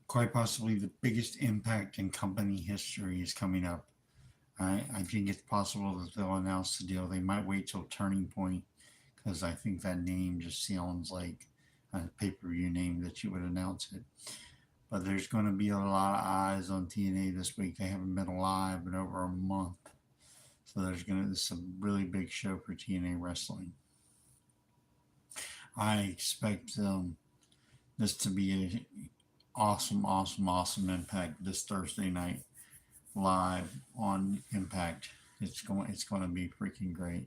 Quite possibly the biggest impact in company history is coming up. I think it's possible that they'll announce the deal. They might wait till Turning Point because I think that name just sounds like a pay-per-view name that you would announce it. But there's going to be a lot of eyes on TNA this week. They haven't been live in over a month. So this is a really big show for TNA Wrestling. I expect this to be a awesome Impact this Thursday night live on Impact. It's going to be freaking great.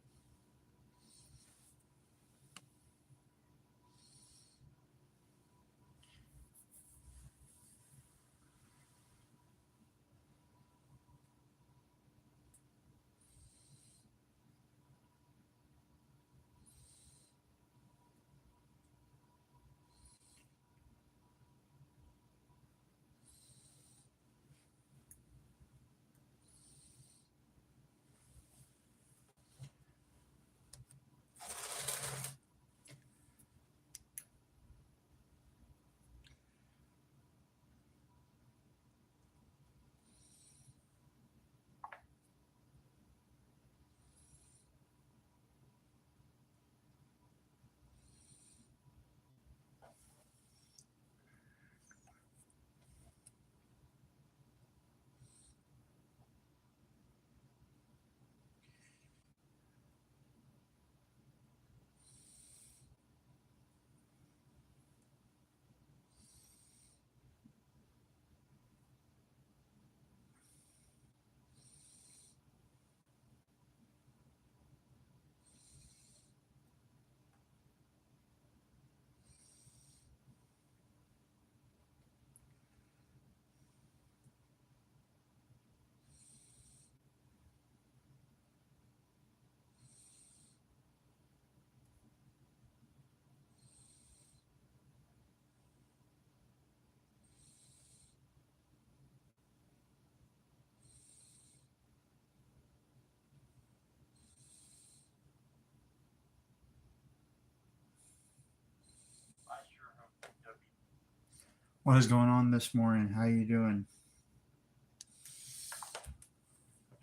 What is going on this morning? How you doing?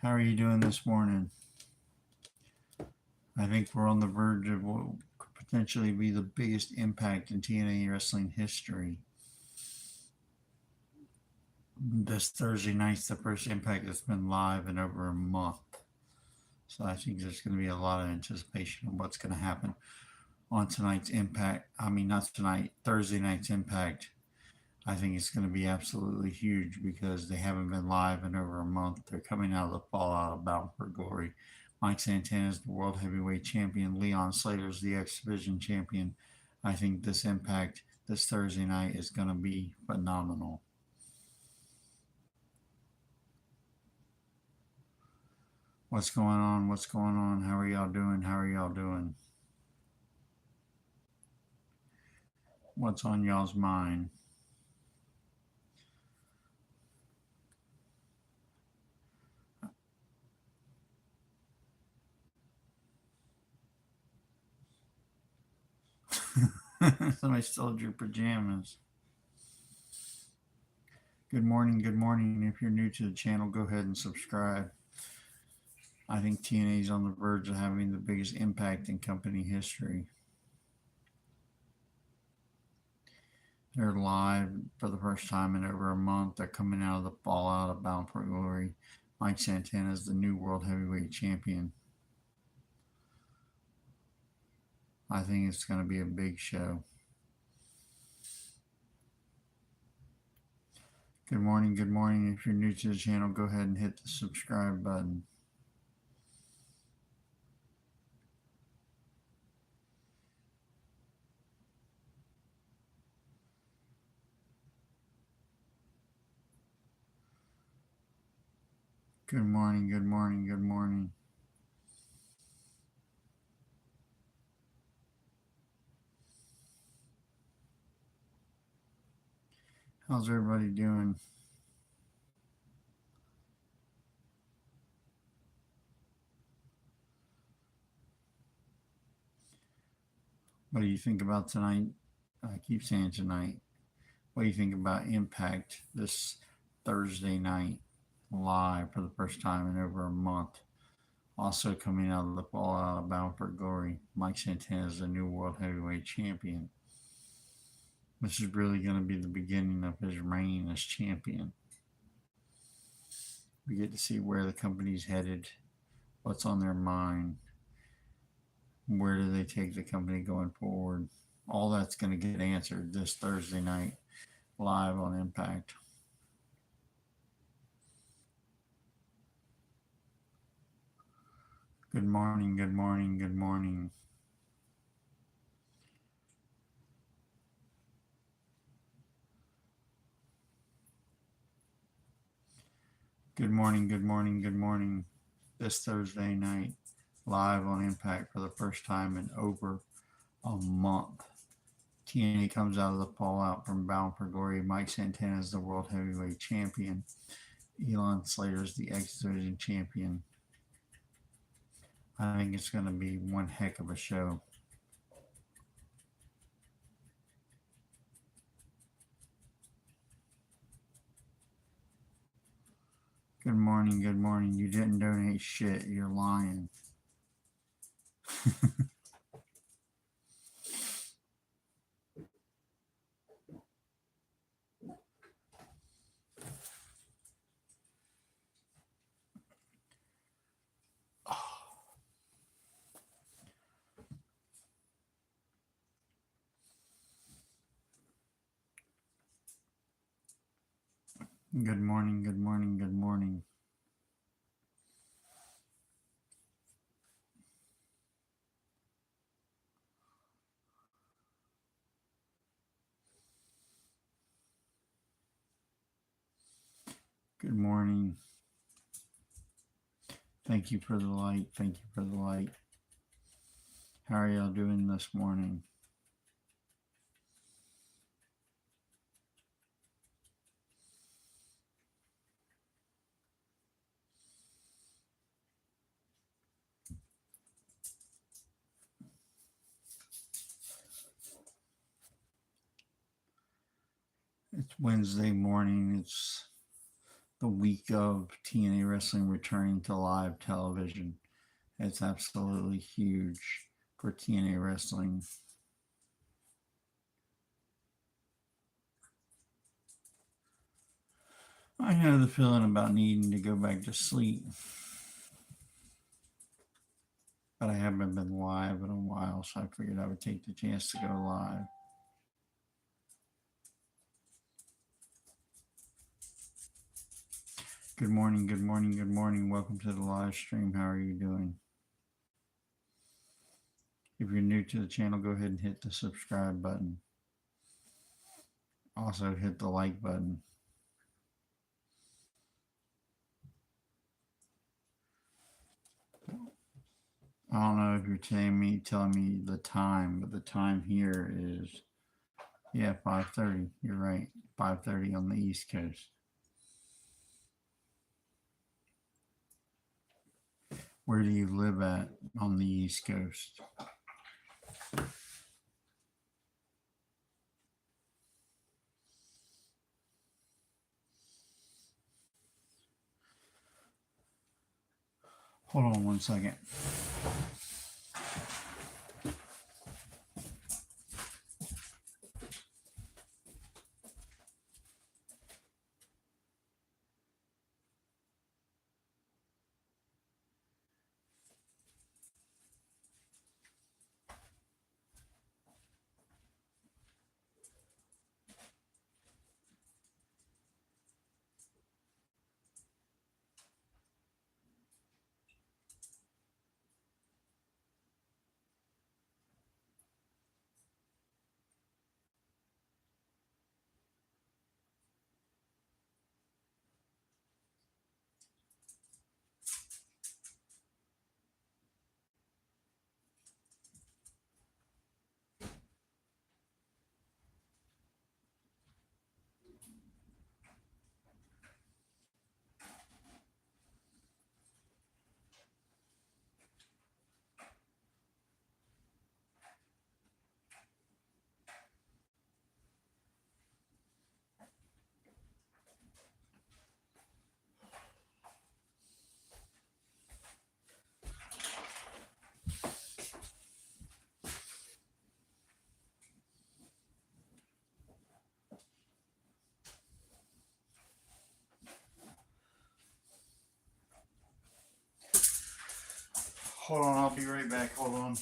How are you doing this morning? I think we're on the verge of what could potentially be the biggest impact in TNA wrestling history. This Thursday night's the first Impact that's been live in over a month. So I think there's going to be a lot of anticipation of what's going to happen on tonight's Impact. I mean, not tonight, Thursday night's Impact. I think it's going to be absolutely huge because they haven't been live in over a month. They're coming out of the fallout of Bound for Glory. Mike Santana is the World Heavyweight Champion. Leon Slater is the X Division Champion. I think this Impact this Thursday night is going to be phenomenal. What's going on? What's going on? How are y'all doing? How are y'all doing? What's on y'all's mind? Somebody stole your pajamas. Good morning, good morning. If you're new to the channel, go ahead and subscribe. I think TNA is on the verge of having the biggest impact in company history. They're live for the first time in over a month. They're coming out of the fallout of Bound for Glory. Mike Santana is the new World Heavyweight Champion. I think it's going to be a big show. Good morning, good morning. If you're new to the channel, go ahead and hit the subscribe button. Good morning, good morning, good morning. How's everybody doing? What do you think about tonight? I keep saying tonight. What do you think about Impact this Thursday night live for the first time in over a month? Also coming out of the fallout Bound for Glory, Mike Santana is the new World Heavyweight Champion. This is really going to be the beginning of his reign as champion. We get to see where the company's headed, what's on their mind, where do they take the company going forward. All that's going to get answered this Thursday night live on Impact. Good morning, good morning, good morning. Good morning, good morning, good morning. This Thursday night, live on Impact for the first time in over a month. TNA comes out of the fallout from Bound for Glory. Mike Santana is the World Heavyweight Champion. Elon Slater is the X Division Champion. I think it's going to be one heck of a show. Good morning, good morning. You didn't donate shit. You're lying. Good morning, good morning, good morning. Good morning. Thank you for the light. Thank you for the light. How are y'all doing this morning? It's Wednesday morning. It's the week of TNA Wrestling returning to live television. It's absolutely huge for TNA Wrestling. I have the feeling about needing to go back to sleep. But I haven't been live in a while, so I figured I would take the chance to go live. Good morning, good morning, good morning. Welcome to the live stream. How are you doing? If you're new to the channel, go ahead and hit the subscribe button. Also hit the like button. I don't know if you're telling me the time, but the time here is 5:30. You're right. 5:30 on the East Coast. Where do you live at on the East Coast? Hold on one second. Hold on, I'll be right back. Hold on.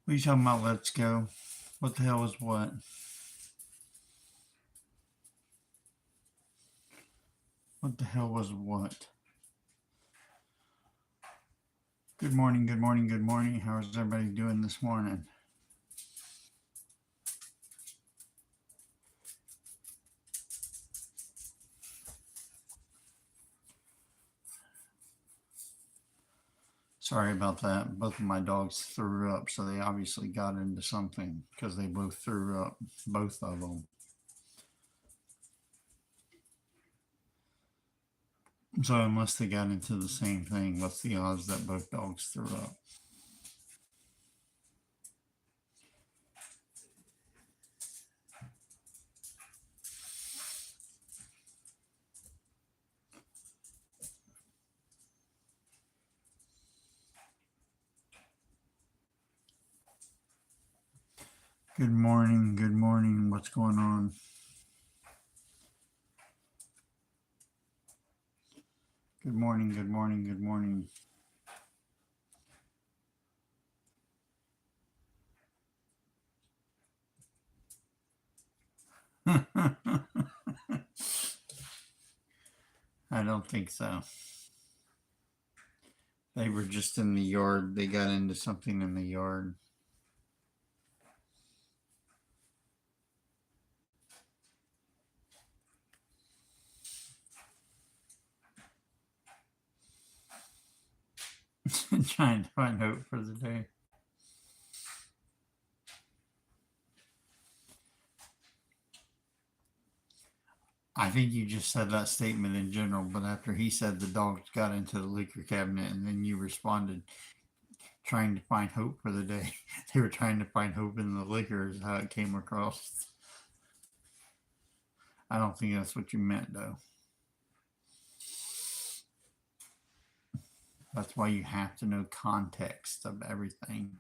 What are you talking about? Let's go. What the hell is what? What the hell was what? Good morning, good morning, good morning. How's everybody doing this morning? Sorry about that. Both of my dogs threw up, so they obviously got into something because they both threw up, both of them. So unless they got into the same thing, what's the odds that both dogs threw up? Good morning, good morning. What's going on? Good morning, good morning, good morning. I don't think so. They were just in the yard. They got into something in the yard. Trying to find hope for the day. I think you just said that statement in general, but after he said the dogs got into the liquor cabinet and then you responded trying to find hope for the day. They were trying to find hope in the liquor is how it came across. I don't think that's what you meant though. That's why you have to know context of everything.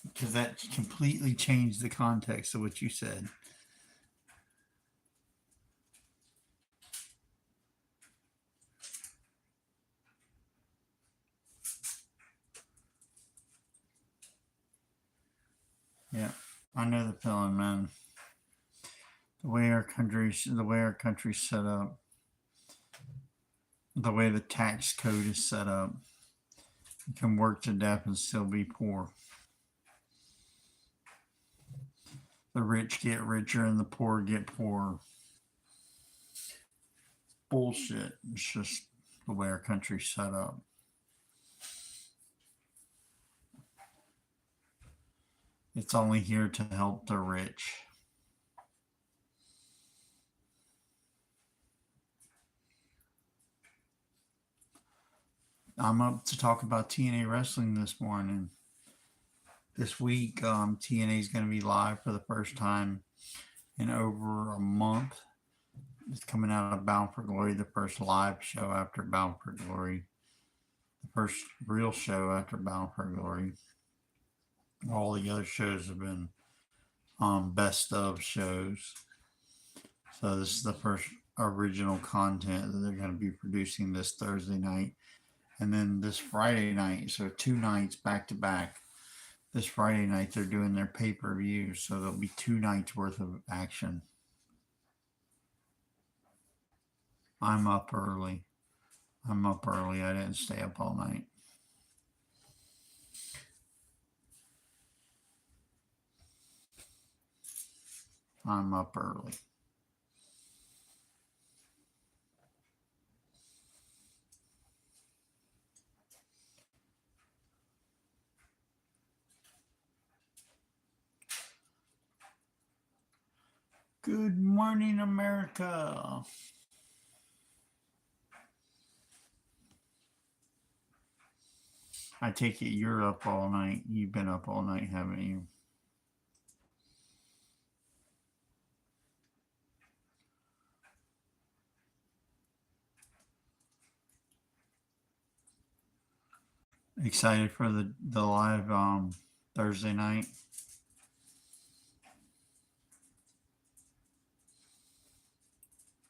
Because that completely changed the context of what you said. Yeah, I know the feeling, man. The way our country's set up, the way the tax code is set up, you can work to death and still be poor. The rich get richer and the poor get poorer. Bullshit. It's just the way our country's set up. It's only here to help the rich. I'm up to talk about TNA Wrestling this morning. This week, TNA is going to be live for the first time in over a month. It's coming out of Bound for Glory, the first live show after Bound for Glory, the first real show after Bound for Glory. All the other shows have been best of shows. So this is the first original content that they're going to be producing this Thursday night. And then this Friday night, so 2 nights back to back. This Friday night, they're doing their pay-per-view, so there'll be 2 nights worth of action. I'm up early. I didn't stay up all night. I'm up early. Good morning, America. I take it you're up all night. You've been up all night, haven't you? Excited for the live Thursday night?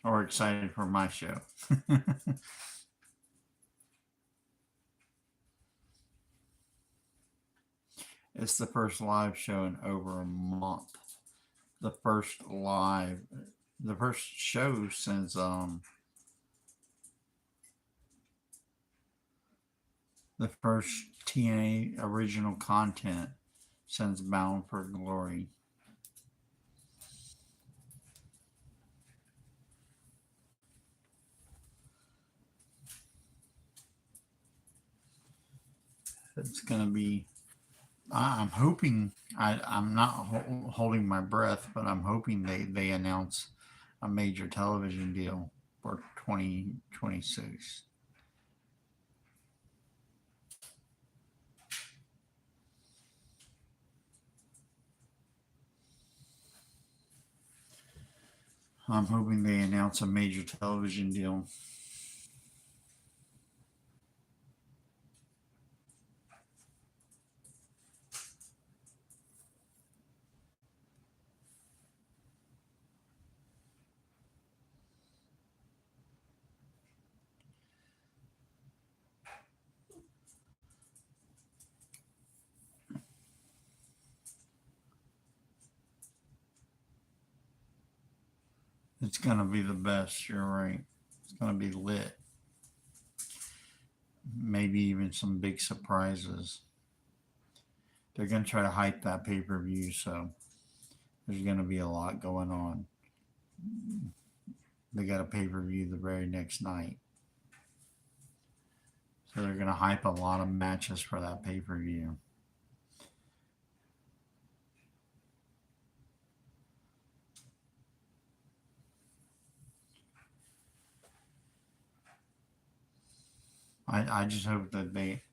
Or excited for my show? It's the first live show in over a month. The first live, the first show since the first TNA original content since Bound for Glory. It's gonna be. I'm hoping. I'm not holding my breath, but I'm hoping they announce a major television deal for 2026. I'm hoping they announce a major television deal. It's gonna be the best. You're right. It's gonna be lit. Maybe even some big surprises. They're gonna try to hype that pay per view, so there's gonna be a lot going on. They got a pay per view the very next night, so they're gonna hype a lot of matches for that pay per view. I just hope that they.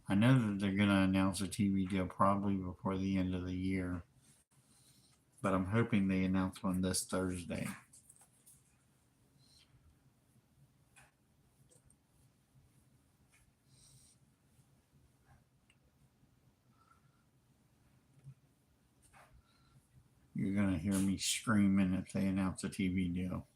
I know that they're gonna announce a TV deal probably before the end of the year, but I'm hoping they announce one this Thursday. You're gonna hear me screaming if they announce a TV deal.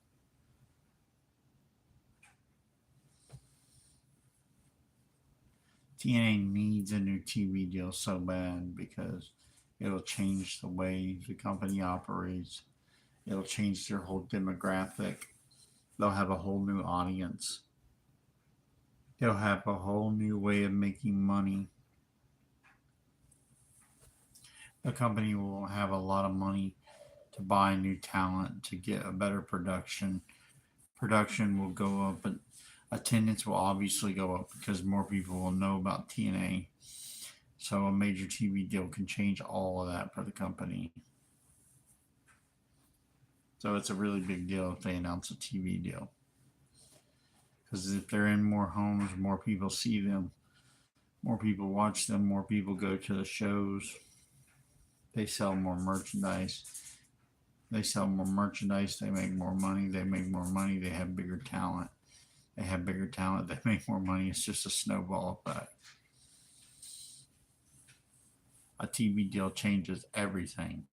TNA needs a new TV deal so bad because it'll change the way the company operates. It'll change their whole demographic. They'll have a whole new audience. They'll have a whole new way of making money. The company will have a lot of money to buy new talent, to get a better production. Production will go up, but attendance will obviously go up because more people will know about TNA. So a major TV deal can change all of that for the company. So it's a really big deal if they announce a TV deal. Because if they're in more homes, more people see them, more people watch them, more people go to the shows. They sell more merchandise. They sell more merchandise. They make more money. They make more money. They have bigger talent. They have bigger talent. They make more money. It's just a snowball effect. A TV deal changes everything.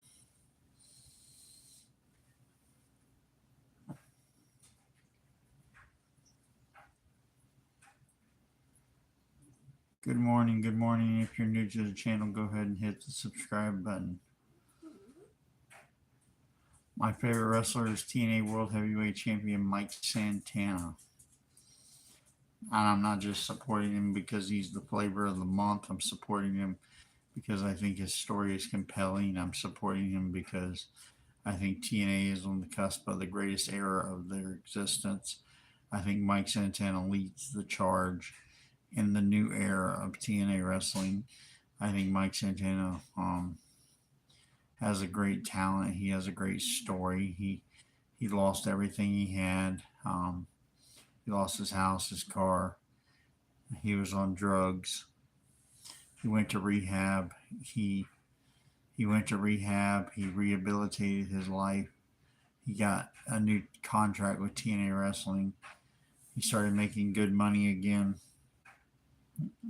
Good morning. Good morning. If you're new to the channel, go ahead and hit the subscribe button. My favorite wrestler is TNA World Heavyweight Champion Mike Santana. And I'm not just supporting him because he's the flavor of the month. I'm supporting him because I think his story is compelling. I'm supporting him because I think TNA is on the cusp of the greatest era of their existence. I think Mike Santana leads the charge in the new era of TNA wrestling. I think Mike Santana has a great talent. He has a great story. He lost everything he had. He lost his house, his car. He was on drugs. He went to rehab. He he went to rehab. He rehabilitated his life. He got a new contract with TNA Wrestling. He started making good money again,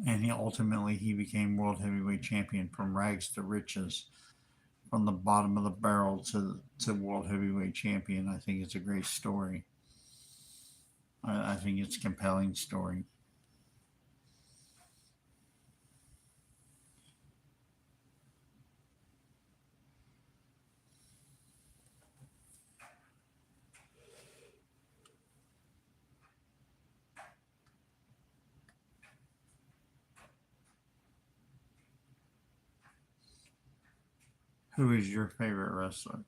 and he became world heavyweight champion from rags to riches, from the bottom of the barrel to world heavyweight champion. I think it's a great story. I think it's a compelling story. Who is your favorite wrestler?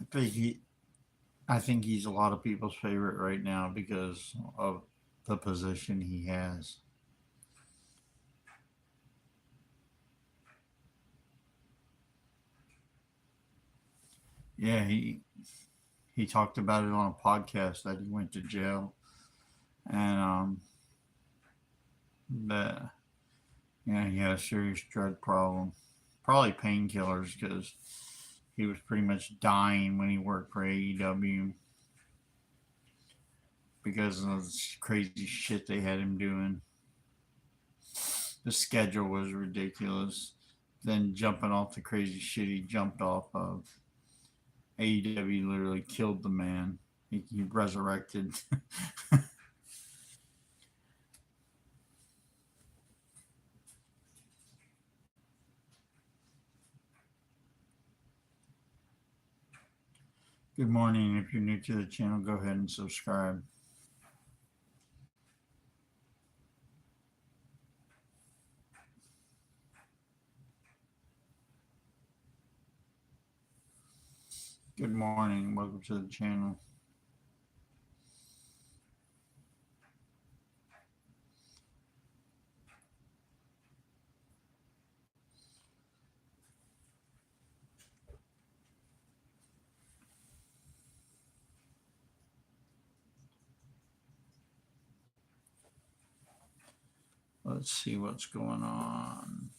I think he. I think he's a lot of people's favorite right now because of the position he has. Yeah, he talked about it on a podcast that he went to jail and that he had a serious drug problem, probably painkillers because he was pretty much dying when he worked for AEW because of the crazy shit they had him doing. The schedule was ridiculous. Then jumping off the crazy shit he jumped off of, AEW literally killed the man. He resurrected. Good morning. If you're new to the channel, go ahead and subscribe. Good morning. Welcome to the channel. Let's see what's going on.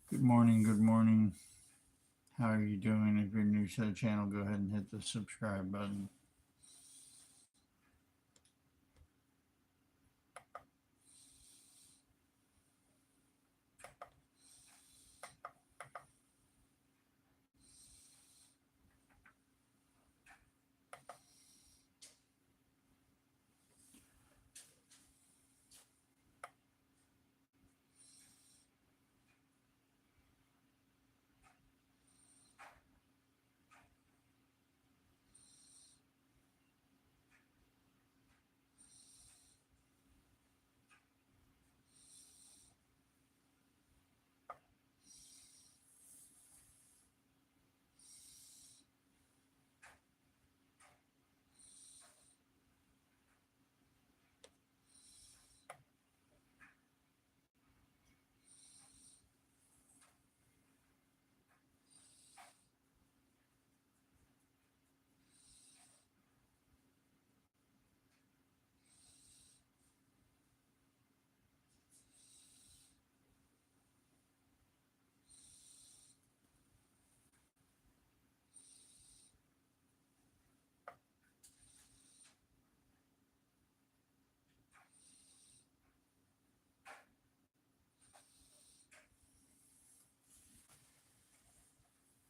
Good morning. Good morning. How are you doing? If you're new to the channel, go ahead and hit the subscribe button.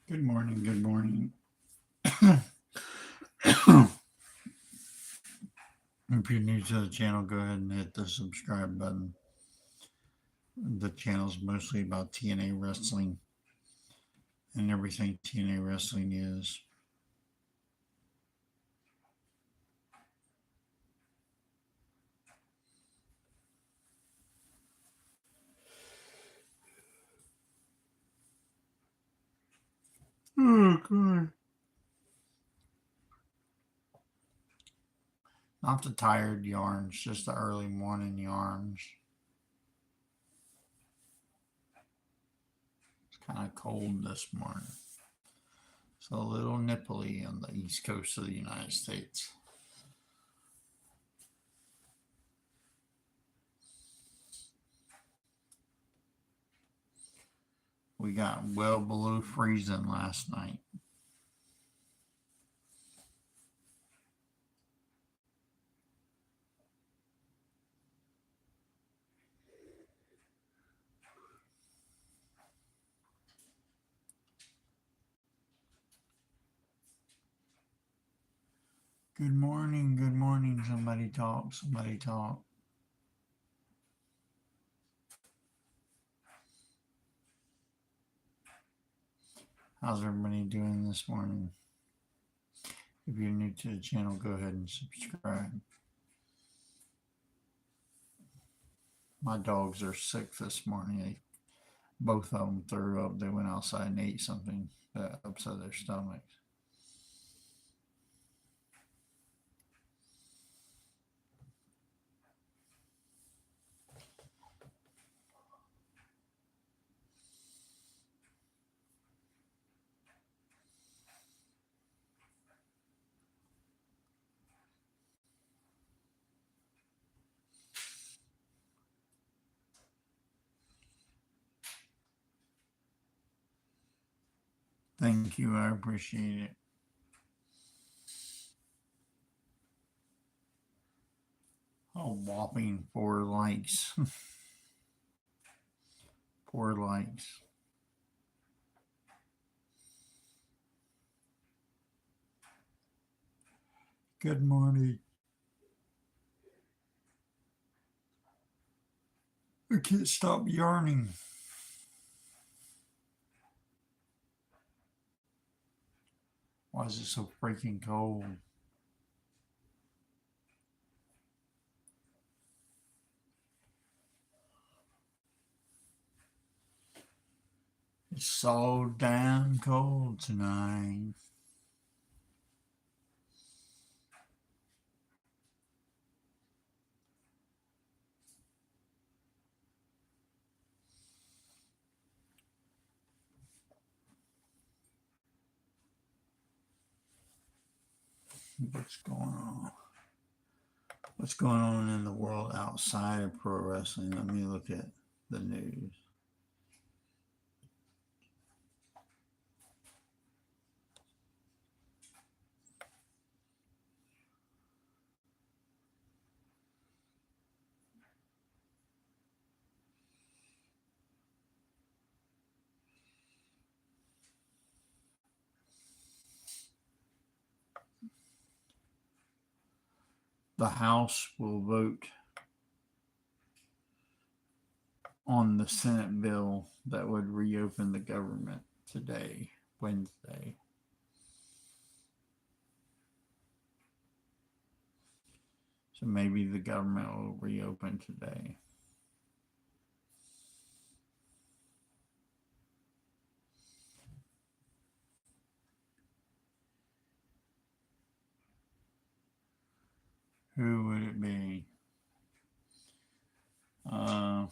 Good morning. Good morning. If you're new to the channel, go ahead and hit the subscribe button. The channel's mostly about TNA Wrestling and everything TNA Wrestling is. Oh, God. Not the tired yarns, just the early morning yarns. It's kind of cold this morning. It's a little nipply on the east coast of the United States. We got well below freezing last night. Good morning, good morning. Somebody talk, somebody talk. How's everybody doing this morning? If you're new to the channel, go ahead and subscribe. My dogs are sick this morning. Both of them threw up. They went outside and ate something that upset their stomachs. Thank you. I appreciate it. A whopping 4 likes. 4 likes. Good morning. I can't stop yarning. Why is it so freaking cold? It's so damn cold tonight. What's going on? What's going on in the world outside of pro wrestling? Let me look at the news. The House will vote on the Senate bill that would reopen the government today, Wednesday. So maybe the government will reopen today. Who would it be? I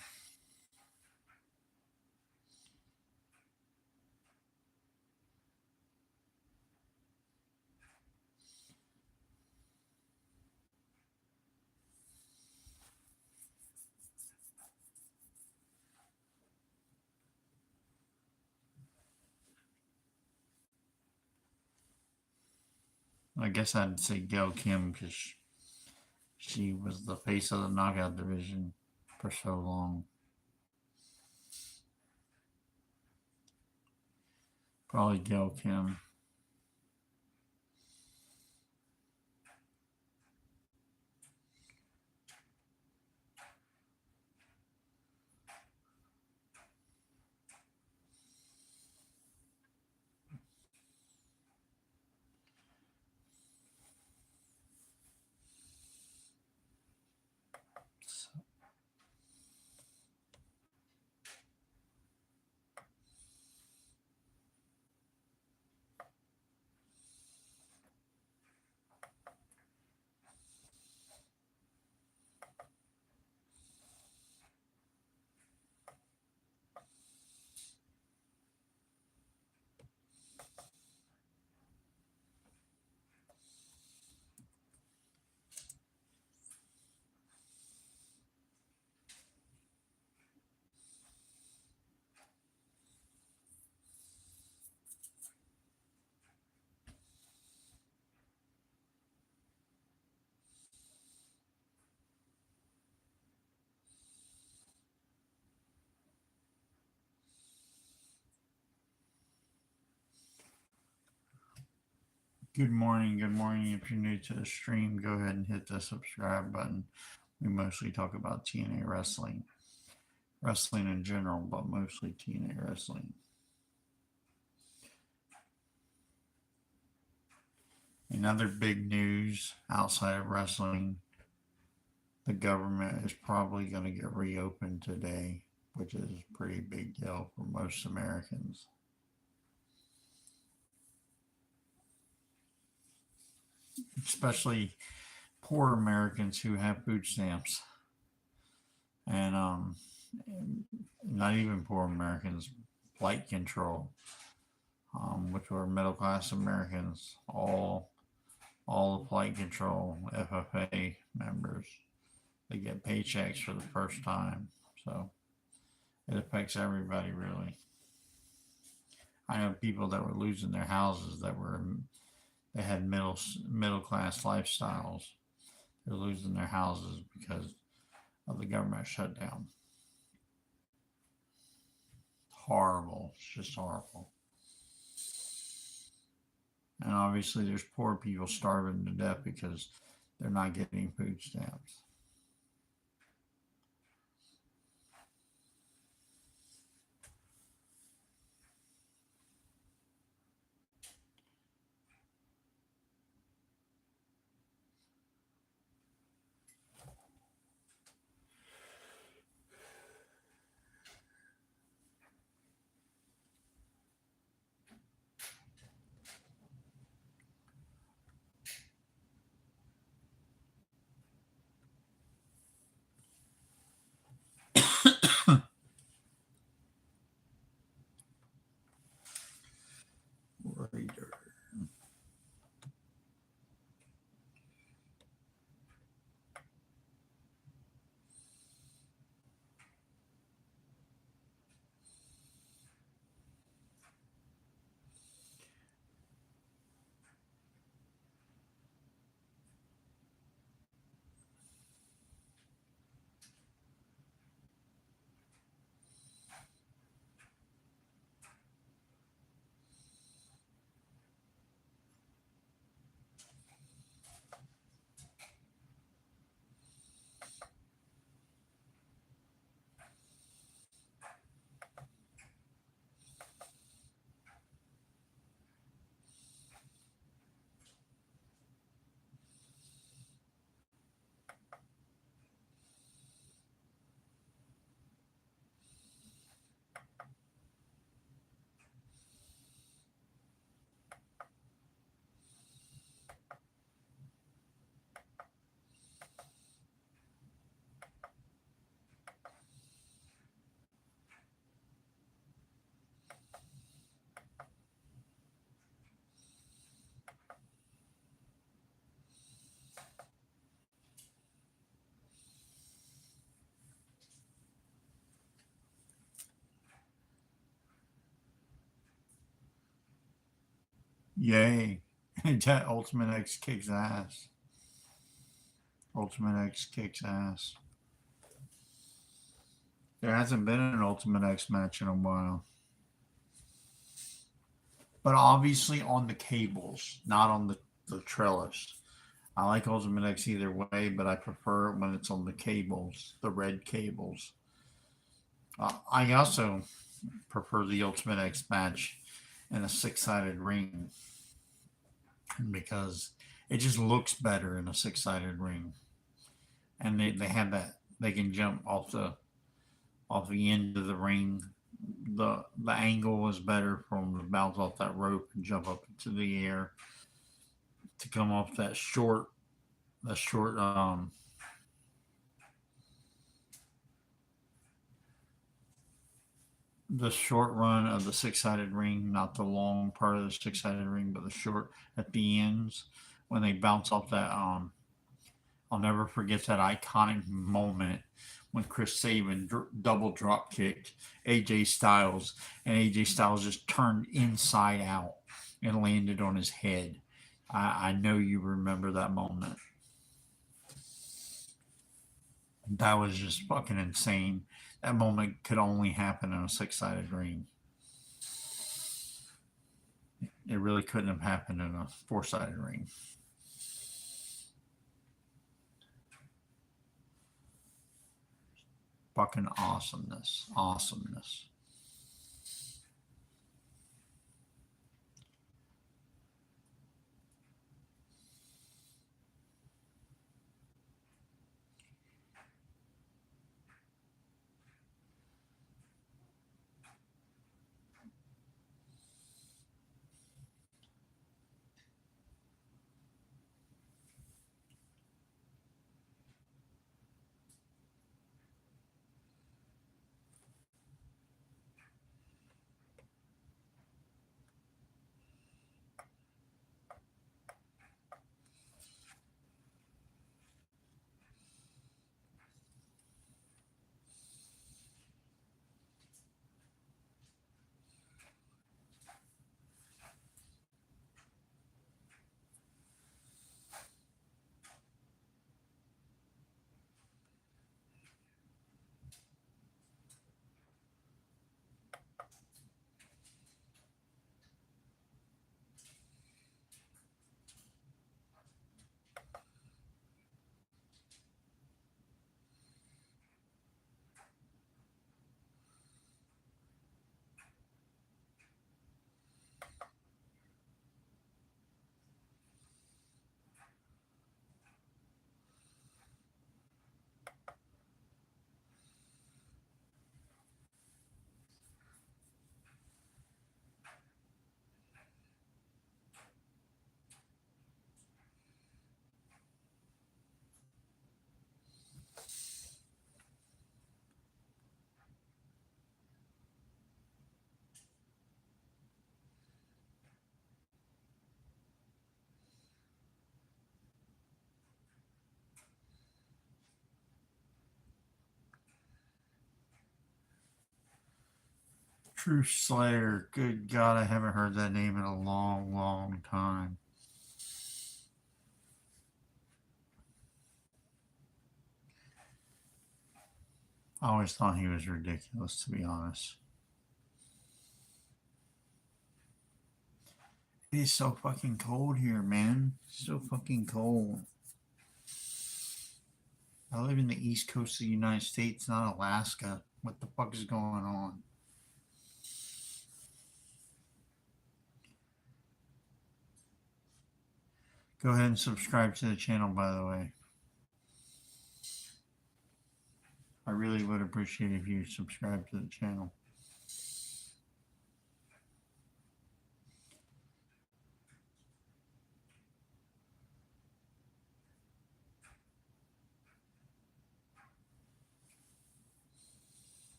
guess I'd say Gail Kim because she was the face of the knockout division for so long. Probably Gail Kim. Good morning. Good morning. If you're new to the stream, go ahead and hit the subscribe button. We mostly talk about TNA wrestling, wrestling in general, but mostly TNA wrestling. Another big news outside of wrestling, the government is probably going to get reopened today, which is a pretty big deal for most Americans. Especially poor Americans who have food stamps. And not even poor Americans, flight control, which were middle class Americans, all the flight control FFA members, they get paychecks for the first time. So it affects everybody really. I know people that were losing their houses they had middle class lifestyles. They're losing their houses because of the government shutdown. Horrible. It's just horrible. And obviously, there's poor people starving to death because they're not getting food stamps. Raider. Yay. Ultimate X kicks ass. Ultimate X kicks ass. There hasn't been an Ultimate X match in a while. but obviously on the cables, not on the trellis. I like Ultimate X either way, but I prefer it when it's on the cables, the red cables. I also prefer the Ultimate X match in a six-sided ring because it just looks better in a six-sided ring, and they have that they can jump off the end of the ring. The angle was better from the bounce off that rope and jump up into the air to come off that short the short run of the six sided ring, not the long part of the six sided ring, but the short at the ends when they bounce off that. I'll never forget that iconic moment when Chris Sabin double drop kicked AJ Styles, and AJ Styles just turned inside out and landed on his head. I know you remember that moment. That was just fucking insane. That moment could only happen in a six sided ring. It really couldn't have happened in a four sided ring. Fucking awesomeness. Awesomeness. True Slayer. Good God, I haven't heard that name in a long, long time. I always thought he was ridiculous, to be honest. It is so fucking cold here, man. So fucking cold. I live in the east coast of the United States, not Alaska. What the fuck is going on? Go ahead and subscribe to the channel, by the way. I really would appreciate if you subscribe to the channel.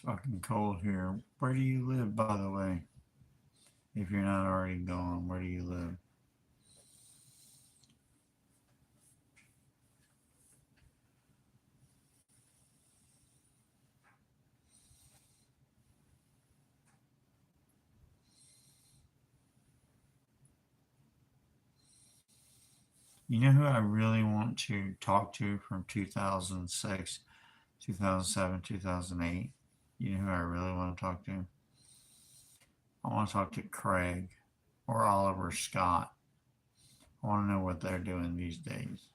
fucking cold here. Where do you live, by the way? If you're not already gone, where do you live? You know who I really want to talk to from 2006, 2007, 2008? You know who I really want to talk to? I want to talk to Craig or Oliver Scott. I want to know what they're doing these days.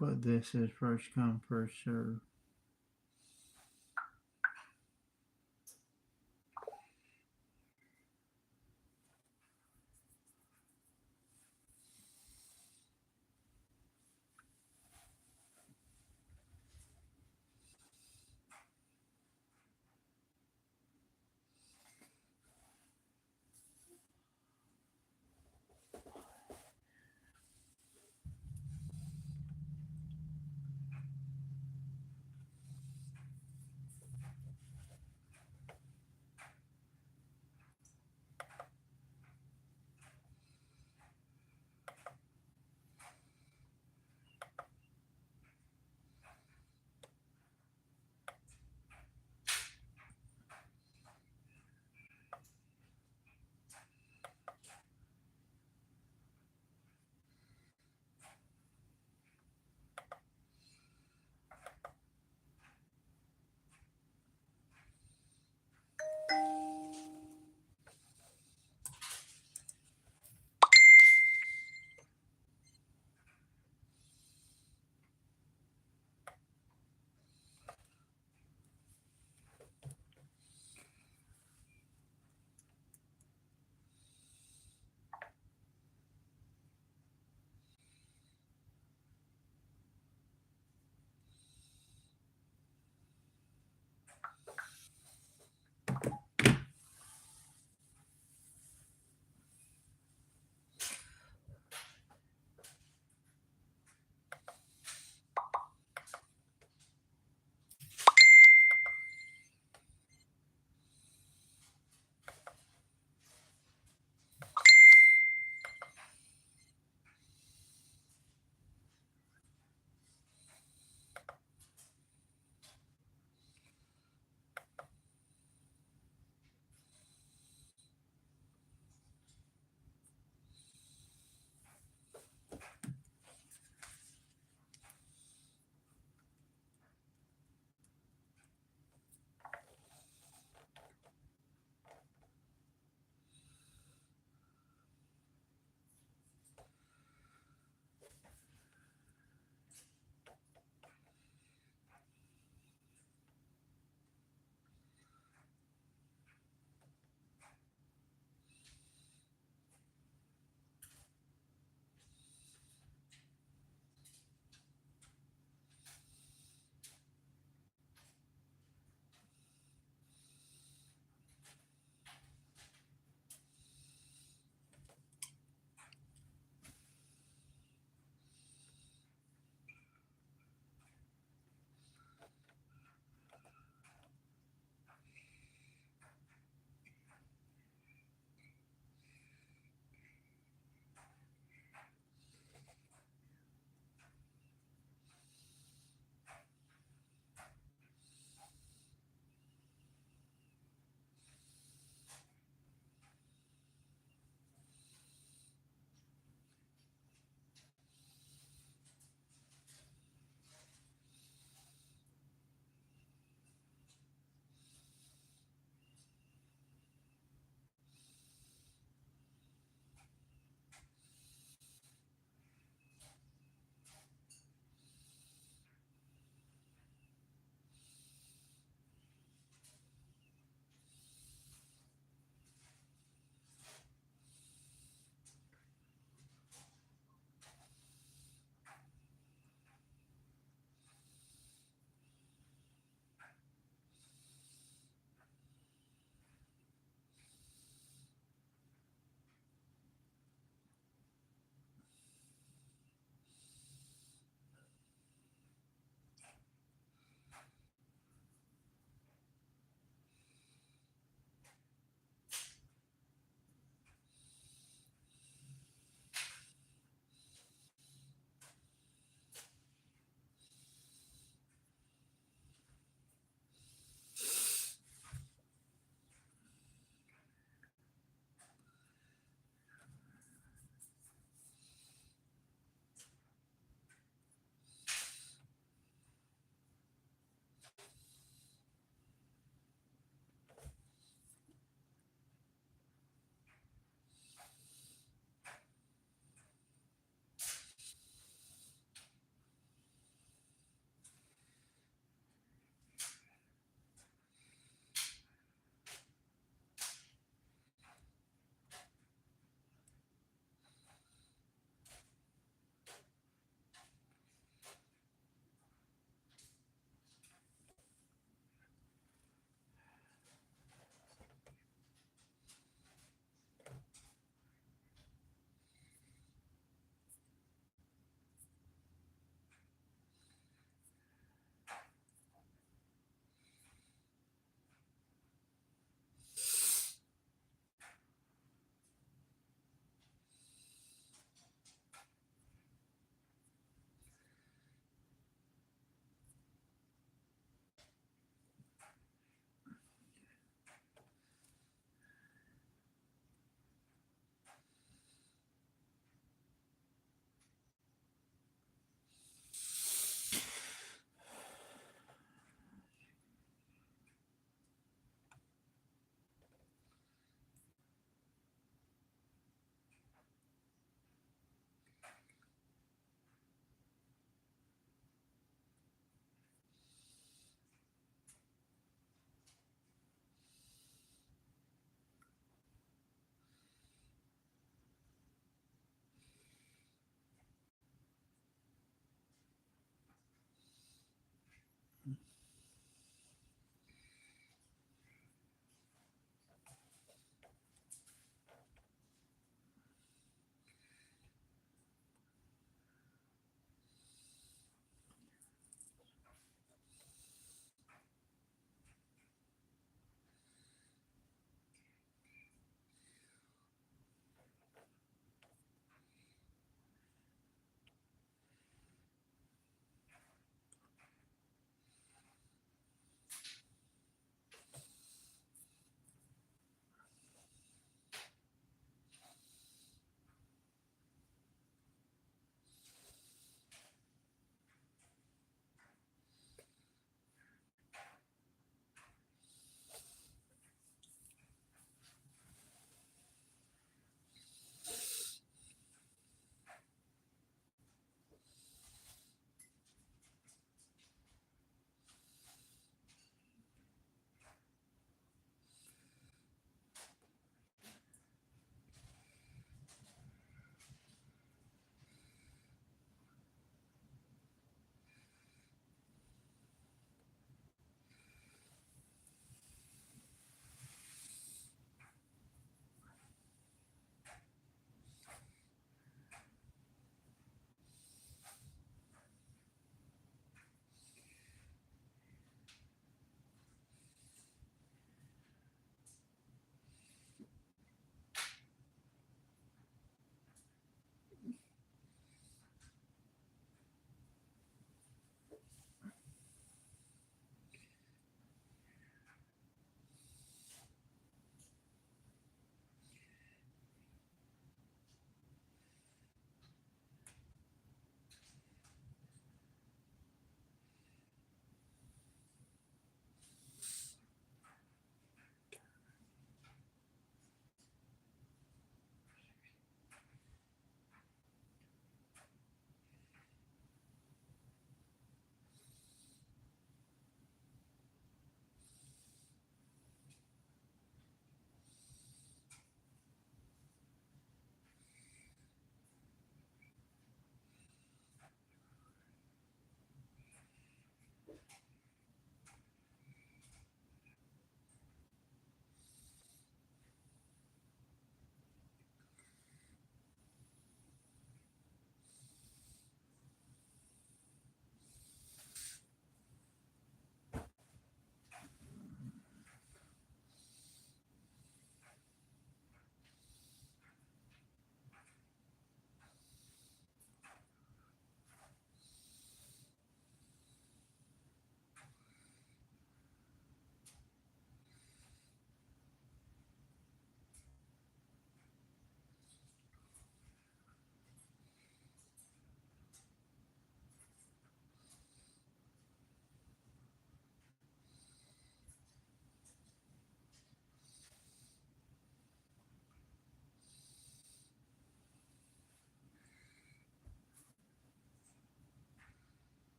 But this is first come, first serve.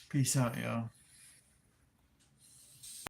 Peace out, y'all.